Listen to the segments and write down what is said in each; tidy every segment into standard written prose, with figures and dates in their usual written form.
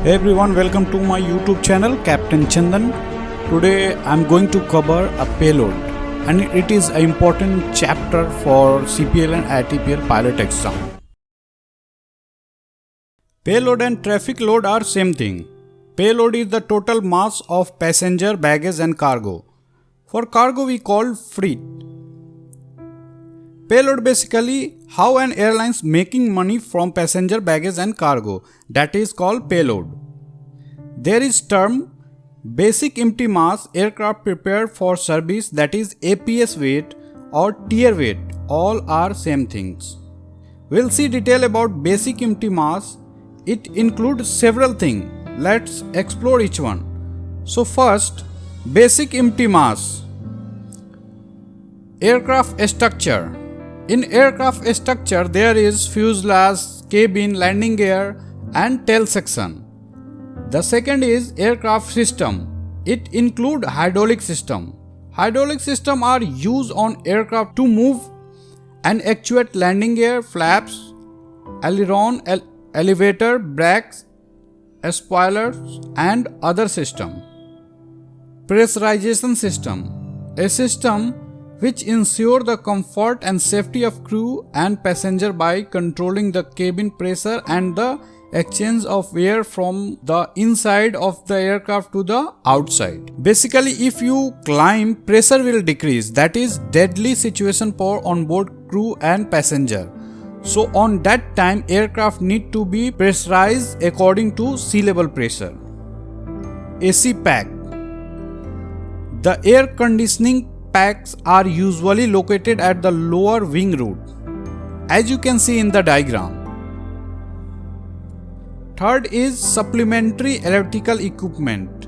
Hey everyone, welcome to my YouTube channel Captain Chandan. Today I'm going to cover a payload and it is an important chapter for CPL and ITPL pilot exam. Payload and traffic load are same thing. Payload is the total mass of passenger, baggage and cargo. For cargo we call freight. Payload basically how an airline's making money from passenger, baggage and cargo. That is called payload. There is term basic empty mass aircraft prepared for service, that is APS weight or tier weight. All are same things. We'll see detail about basic empty mass. It includes several things. Let's explore each one. So first, basic empty mass. Aircraft structure. In aircraft structure, there is fuselage, cabin, landing gear and tail section. The second is aircraft system. It includes hydraulic system. Hydraulic system are used on aircraft to move and actuate landing gear, flaps, aileron, elevator, brakes, spoilers and other system. Pressurization system. A system which ensure the comfort and safety of crew and passenger by controlling the cabin pressure and the exchange of air from the inside of the aircraft to the outside. Basically, if you climb, pressure will decrease. That is deadly situation for onboard crew and passenger. So on that time, aircraft need to be pressurized according to sea level pressure. AC pack. The air conditioning packs are usually located at the lower wing root, as you can see in the diagram. Third is supplementary electrical equipment.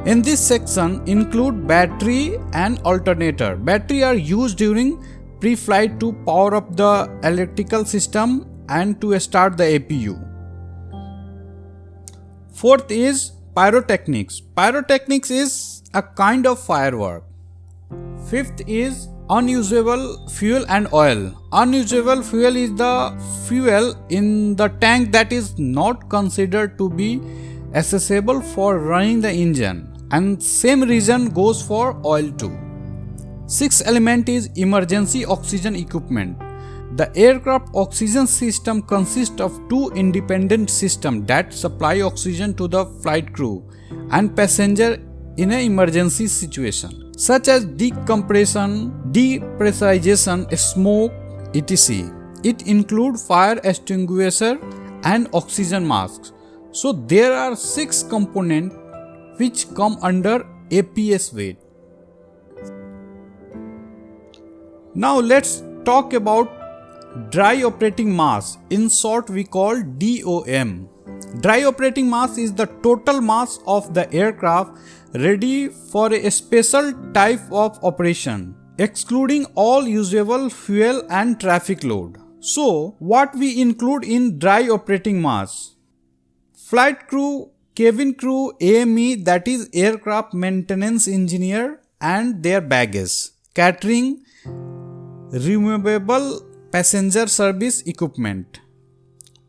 In this section include battery and alternator. Battery are used during pre-flight to power up the electrical system and to start the APU. Fourth is pyrotechnics. Pyrotechnics is a kind of firework. Fifth is unusable fuel and oil. Unusable fuel is the fuel in the tank that is not considered to be accessible for running the engine, and same reason goes for oil too. Sixth element is emergency oxygen equipment. The aircraft oxygen system consists of two independent systems that supply oxygen to the flight crew and passenger in an emergency situation, such as decompression, depressurization, smoke, etc. It includes fire extinguisher and oxygen masks. So there are 6 components which come under APS weight. Now let's talk about dry operating mass. In short, we call DOM. Dry operating mass is the total mass of the aircraft ready for a special type of operation, excluding all usable fuel and traffic load. So, what we include in dry operating mass? Flight crew, cabin crew, AME, that is aircraft maintenance engineer and their baggage, catering, removable passenger service equipment,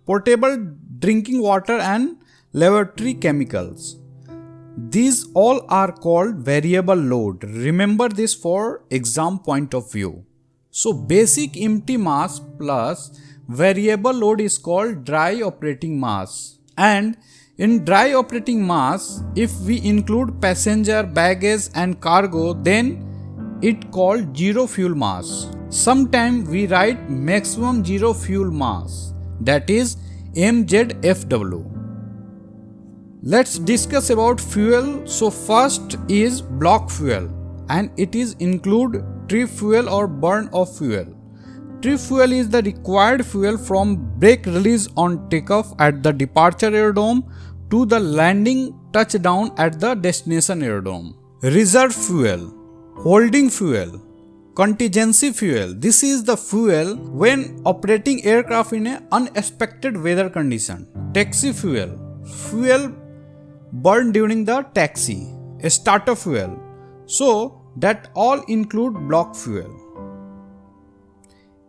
portable drinking water and laboratory chemicals. These all are called variable load. Remember this for exam point of view. So basic empty mass plus variable load is called dry operating mass. And in dry operating mass, if we include passenger, baggage and cargo, then it called zero fuel mass. Sometimes we write maximum zero fuel mass, that is MZFW. Let's discuss about fuel. So first is block fuel, and it is include trip fuel or burn off fuel. Trip fuel is the required fuel from brake release on takeoff at the departure aerodrome to the landing touchdown at the destination aerodrome. Reserve fuel, holding fuel, contingency fuel. This is the fuel when operating aircraft in an unexpected weather condition. Taxi fuel, fuel burned during the taxi. Starter fuel. So that all include block fuel.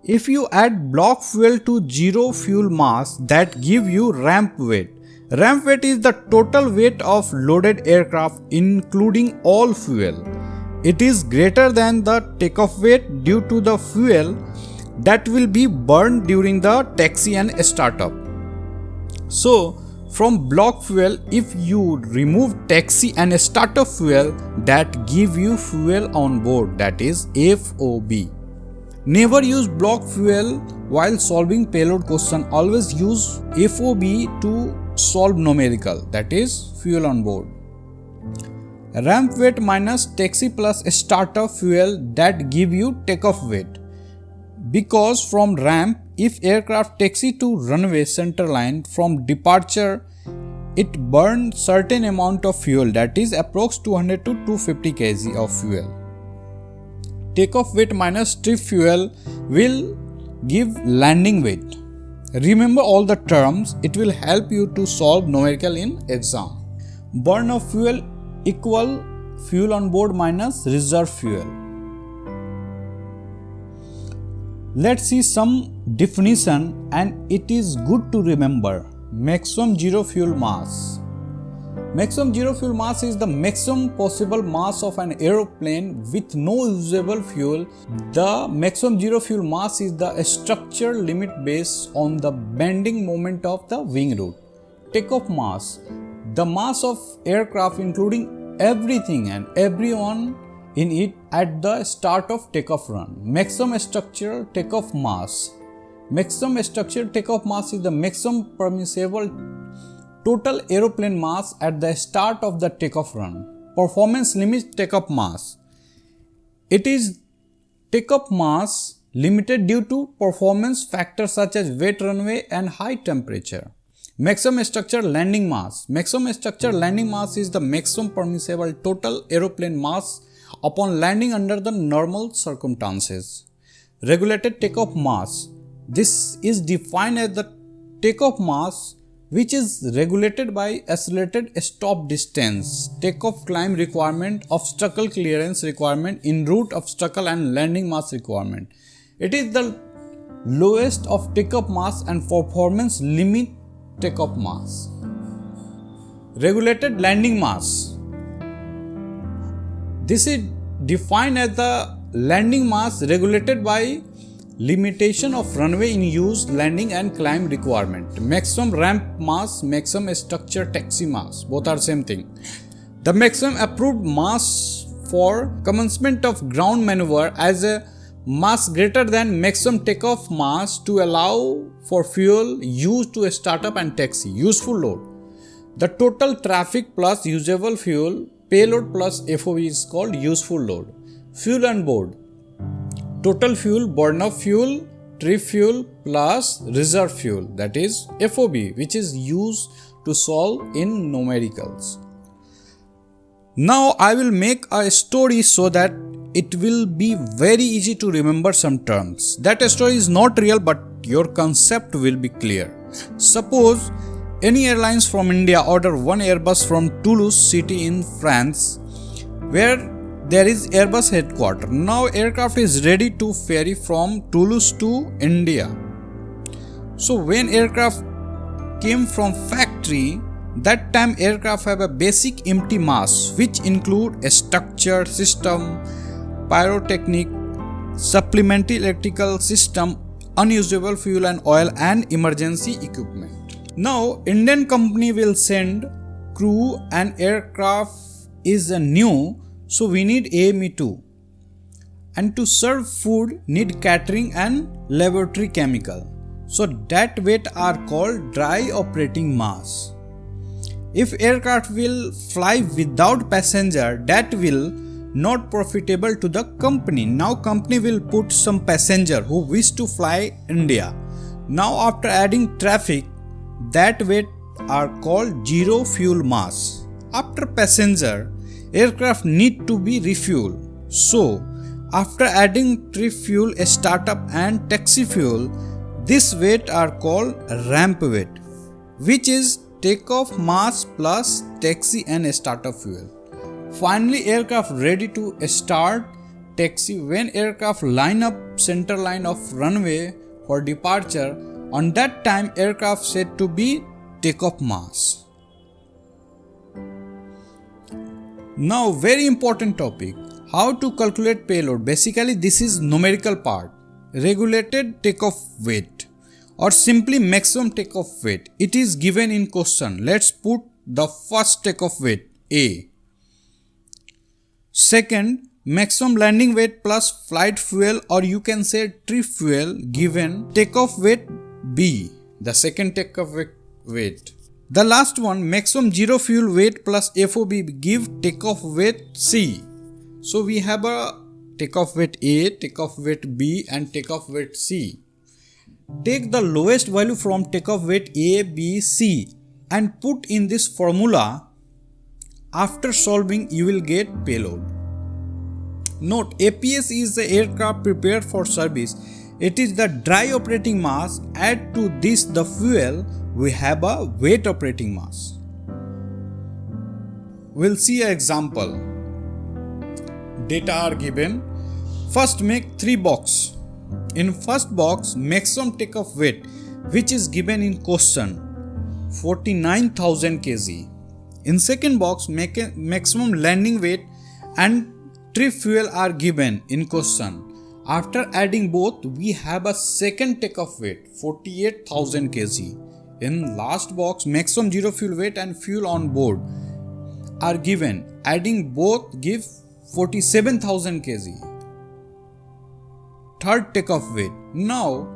If you add block fuel to zero fuel mass, that give you ramp weight. Ramp weight is the total weight of loaded aircraft including all fuel. It is greater than the takeoff weight due to the fuel that will be burned during the taxi and startup. So, from block fuel, if you remove taxi and startup fuel, that give you fuel on board, that is FOB. Never use block fuel while solving payload question. Always use FOB to solve numerical, that is fuel on board. Ramp weight minus taxi plus startup fuel, that give you takeoff weight. Because from ramp, if aircraft taxi to runway center line, from departure it burns certain amount of fuel, that is approx 200 to 250 kg of fuel. Takeoff weight minus trip fuel will give landing weight. Remember all the terms, it will help you to solve numerical in exam. Burn of fuel equal fuel on board minus reserve fuel. Let's see some definition, and it is good to remember. Maximum zero fuel mass. Maximum zero fuel mass is the maximum possible mass of an aeroplane with no usable fuel. The maximum zero fuel mass is the structure limit based on the bending moment of the wing root. Takeoff mass. The mass of aircraft including everything and everyone in it at the start of takeoff run. Maximum structural takeoff mass. Maximum structural takeoff mass is the maximum permissible total aeroplane mass at the start of the takeoff run. Performance limit takeoff mass. It is takeoff mass limited due to performance factors such as wet runway and high temperature. Maximum structural landing mass. Maximum structural landing mass is the maximum permissible total aeroplane mass upon landing under the normal circumstances. Regulated takeoff mass. This is defined as the takeoff mass which is regulated by accelerated stop distance, takeoff climb requirement, obstacle clearance requirement, en route obstacle and landing mass requirement. It is the lowest of takeoff mass and performance limit takeoff mass. Regulated landing mass. This is defined as the landing mass regulated by limitation of runway in use, landing and climb requirement. Maximum ramp mass, maximum structure taxi mass, both are same thing. The maximum approved mass for commencement of ground maneuver as a mass greater than maximum takeoff mass to allow for fuel used to start up and taxi. Useful load. The total traffic plus usable fuel, payload plus FOB is called useful load. Fuel on board. Total fuel, burn of fuel, trip fuel plus reserve fuel, that is FOB, which is used to solve in numericals. Now I will make a story so that it will be very easy to remember some terms. That story is not real, but your concept will be clear. Suppose any airlines from India order one Airbus from Toulouse city in France, where there is Airbus headquarters. Now aircraft is ready to ferry from Toulouse to India. So when aircraft came from factory, that time aircraft have a basic empty mass which include a structure, system, pyrotechnic, supplementary electrical system, unusable fuel and oil and emergency equipment. Now Indian company will send crew and aircraft is new, so we need AME too. And to serve food need catering and laboratory chemical. So that weight are called dry operating mass. If aircraft will fly without passenger, that will not profitable to the company. Now company will put some passenger who wish to fly India. Now after adding traffic, that weight are called zero fuel mass. After passenger, aircraft need to be refueled. So after adding trip fuel, startup and taxi fuel, this weight are called ramp weight, which is takeoff mass plus taxi and startup fuel. Finally, aircraft ready to start taxi. When aircraft line up center line of runway for departure, on that time aircraft said to be takeoff mass. Now very important topic, how to calculate payload. Basically this is numerical part, regulated takeoff weight or simply maximum takeoff weight. It is given in question. Let's put the first takeoff weight A. Second, maximum landing weight plus flight fuel, or you can say trip fuel, given takeoff weight B, the second takeoff weight. The last one, maximum zero fuel weight plus FOB, give takeoff weight C. So we have a takeoff weight A, takeoff weight B and takeoff weight C. Take the lowest value from takeoff weight A, B, C and put in this formula. After solving you will get payload. Note, APS is the aircraft prepared for service. It is the dry operating mass. Add to this the fuel, we have a wet operating mass. We'll see an example. Data are given. First make 3 boxes. In first box, maximum takeoff weight, which is given in question, 49,000 kg. In second box, maximum landing weight and trip fuel are given in question. After adding both, we have a second takeoff weight, 48,000 kg. In last box, maximum zero fuel weight and fuel on board are given. Adding both give 47,000 kg. Third takeoff weight. Now,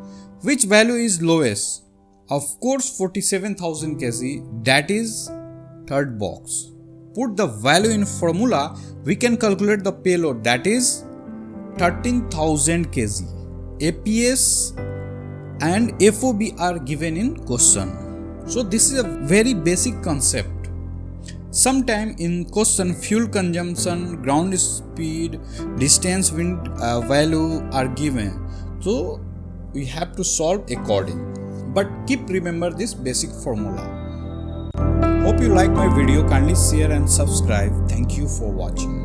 which value is lowest? Of course, 47,000 kg. That is third box. Put the value in formula. We can calculate the payload. That is 13,000 kg. APS and FOB are given in question. So this is a very basic concept. Sometime in question, fuel consumption, ground speed, distance, wind value are given. So we have to solve according. But keep remember this basic formula. Hope you like my video. Kindly share and subscribe. Thank you for watching.